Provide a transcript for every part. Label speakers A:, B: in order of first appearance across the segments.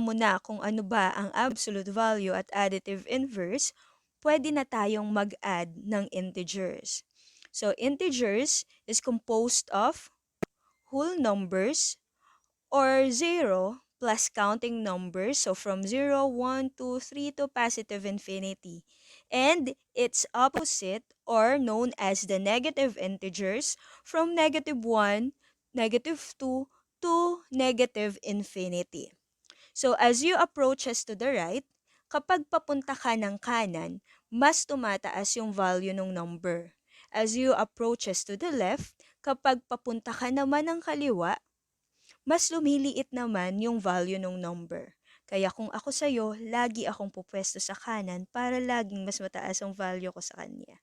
A: alam mo na kung ano ba ang absolute value at additive inverse, pwede na tayong mag-add ng integers. So, integers is composed of whole numbers or 0 plus counting numbers. So, from 0, 1, 2, 3 to positive infinity. And its opposite or known as the negative integers from negative 1, negative 2 to negative infinity. So, as you approach us to the right, kapag papunta ka ng kanan, mas tumataas yung value ng number. As you approach us to the left, kapag papunta ka naman ng kaliwa, mas lumiliit naman yung value ng number. Kaya kung ako sa'yo, lagi akong pupwesto sa kanan para laging mas mataas ang value ko sa kanya.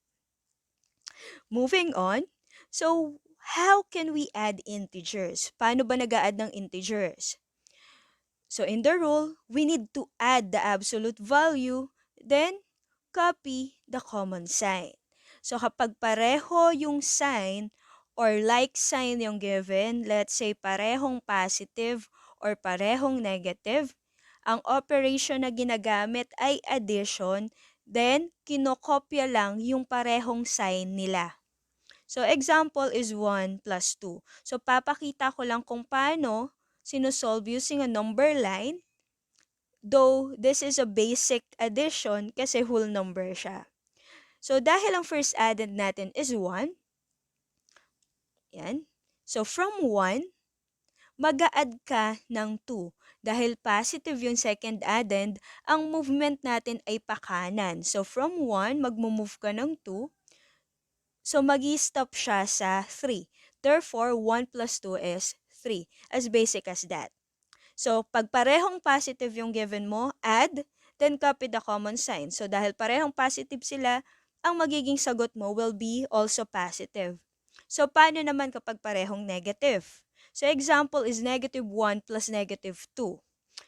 A: Moving on, so how can we add integers? Paano ba nag-a-add ng integers? So in the rule, we need to add the absolute value, then copy the common sign. So kapag pareho yung sign or like sign yung given, let's say parehong positive or parehong negative, ang operation na ginagamit ay addition, then kinokopya lang yung parehong sign nila. So example is 1 plus 2. So papakita ko lang kung paano sinosolve using a number line, though this is a basic addition kasi whole number siya. So dahil ang first addend natin is 1, yan. So from 1, mag-a-add ka ng 2. Dahil positive yung second addend, ang movement natin ay pakanan. So from 1, magmo-move ka ng 2. So mag-i-stop siya sa 3. Therefore, 1 plus 2 is 3. As basic as that. So, pag parehong positive yung given mo, add, then copy the common sign. So, dahil parehong positive sila, ang magiging sagot mo will be also positive. So, paano naman kapag parehong negative? So, example is negative 1 plus negative 2.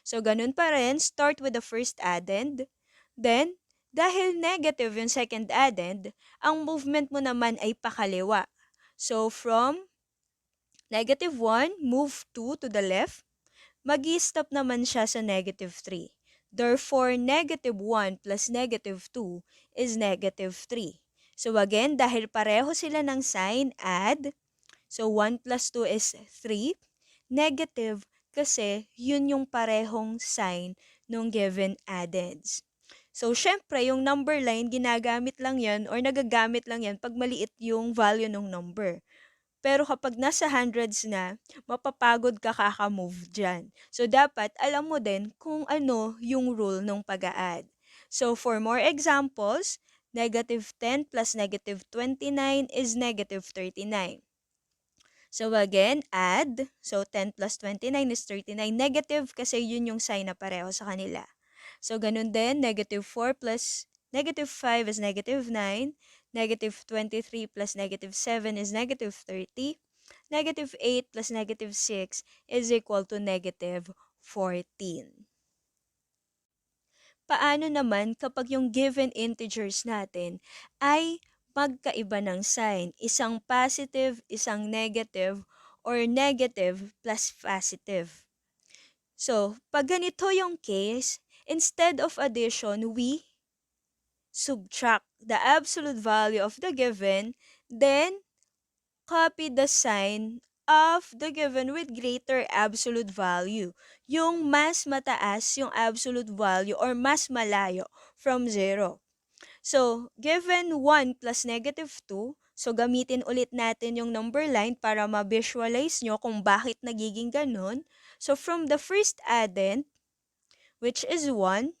A: So, ganun pa rin, start with the first addend. Then, dahil negative yung second addend, ang movement mo naman ay pakaliwa. So, from negative 1, move 2 to the left, mag-i-stop naman siya sa negative 3. Therefore, negative 1 plus negative 2 is negative 3. So again, dahil pareho sila ng sign, add. So 1 plus 2 is 3. Negative kasi yun yung parehong sign nung given addends. So, syempre, yung number line, ginagamit lang yan or nagagamit lang yan pag maliit yung value ng number. Pero kapag nasa hundreds na, mapapagod ka kaka-move dyan. So, dapat alam mo din kung ano yung rule ng pag-a-add. So, for more examples, negative 10 plus negative 29 is negative 39. So, again, add. So, 10 plus 29 is 39. Negative kasi yun yung sign na pareho sa kanila. So, ganun din, negative 4 plus negative 5 is negative 9. Negative 23 plus negative 7 is negative 30. Negative 8 plus negative 6 is equal to negative 14. Paano naman kapag yung given integers natin ay magkaiba ng sign? Isang positive, isang negative, or negative plus positive. So, pag ganito yung case, instead of addition, we subtract the absolute value of the given, then copy the sign of the given with greater absolute value. Yung mas mataas yung absolute value or mas malayo from 0. So, given 1 plus negative 2, so gamitin ulit natin yung number line para ma-visualize nyo kung bakit nagiging ganun. So, from the first addend, which is 1,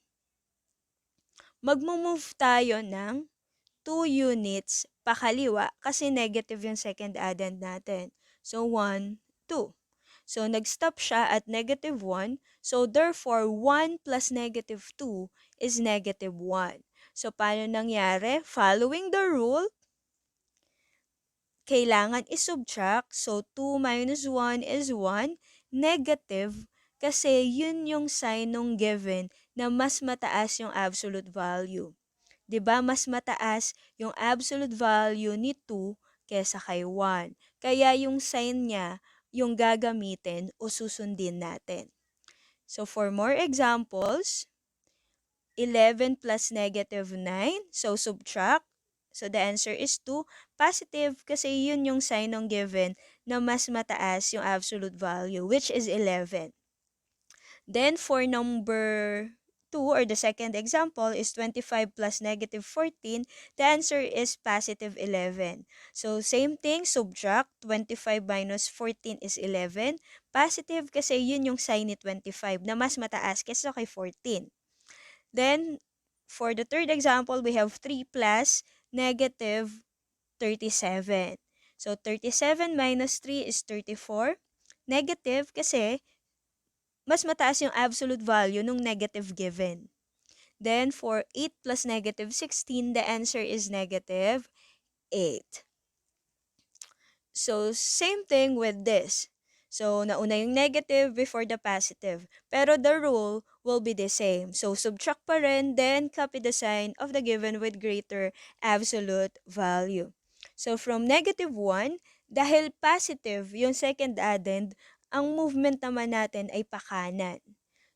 A: magmo-move tayo ng 2 units pakaliwa kasi negative yung second addend natin. So, 1, 2. So, nag-stop siya at negative 1. So, therefore, 1 plus negative 2 is negative 1. So, paano nangyari? Following the rule, kailangan isubtract. So, 2 minus 1 is 1. Negative kasi yun yung sign ng given na mas mataas yung absolute value. 'Di ba mas mataas yung absolute value ni 2 kesa kay 1. Kaya yung sign niya yung gagamitin o susundin natin. So for more examples, 11 plus negative 9. So subtract. So the answer is 2. Positive kasi yun yung sign ng given na mas mataas yung absolute value, which is 11. Then for number 2 or the second example is 25 plus negative 14. The answer is positive 11. So same thing, subtract. 25 minus 14 is 11. Positive kasi yun yung sign ni 25 na mas mataas kaysa kay 14. Then, for the third example, we have 3 plus negative 37. So, 37 minus 3 is 34. Negative kasi mas mataas yung absolute value nung negative given. Then, for 8 plus negative 16, the answer is negative 8. So, same thing with this. So, nauna yung negative before the positive. Pero the rule will be the same. So, subtract pa rin, then copy the sign of the given with greater absolute value. So, from negative 1, dahil positive yung second addend, ang movement naman natin ay pakanan.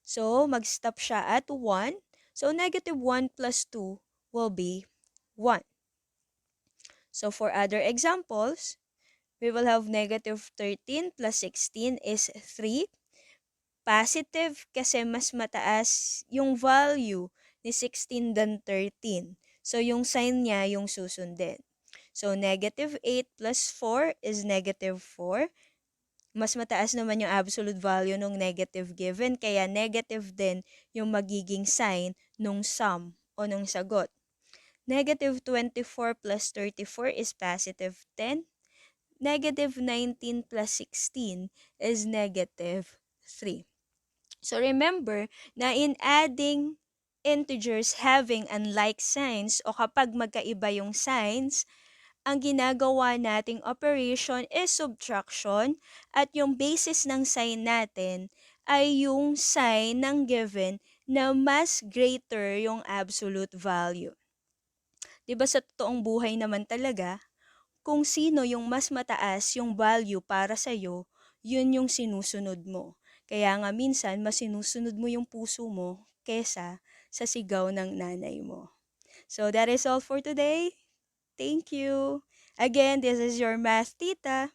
A: So, mag-stop siya at 1. So, negative 1 plus 2 will be 1. So, for other examples, we will have negative 13 plus 16 is 3. Positive kasi mas mataas yung value ni 16 than 13. So, yung sign niya yung susundin. So, negative 8 plus 4 is negative 4. Mas mataas naman yung absolute value ng negative given, kaya negative din yung magiging sign nung sum o nung sagot. Negative 24 plus 34 is positive 10. Negative 19 plus 16 is negative 3. So remember na in adding integers having unlike signs o kapag magkaiba yung signs, ang ginagawa nating operation is subtraction at yung basis ng sign natin ay yung sign ng given na mas greater yung absolute value. 'Di ba sa totoong buhay naman talaga, kung sino yung mas mataas yung value para sa'yo, yun yung sinusunod mo. Kaya nga minsan, mas sinusunod mo yung puso mo kesa sa sigaw ng nanay mo. So that is all for today. Thank you. Again, this is your Math Tita.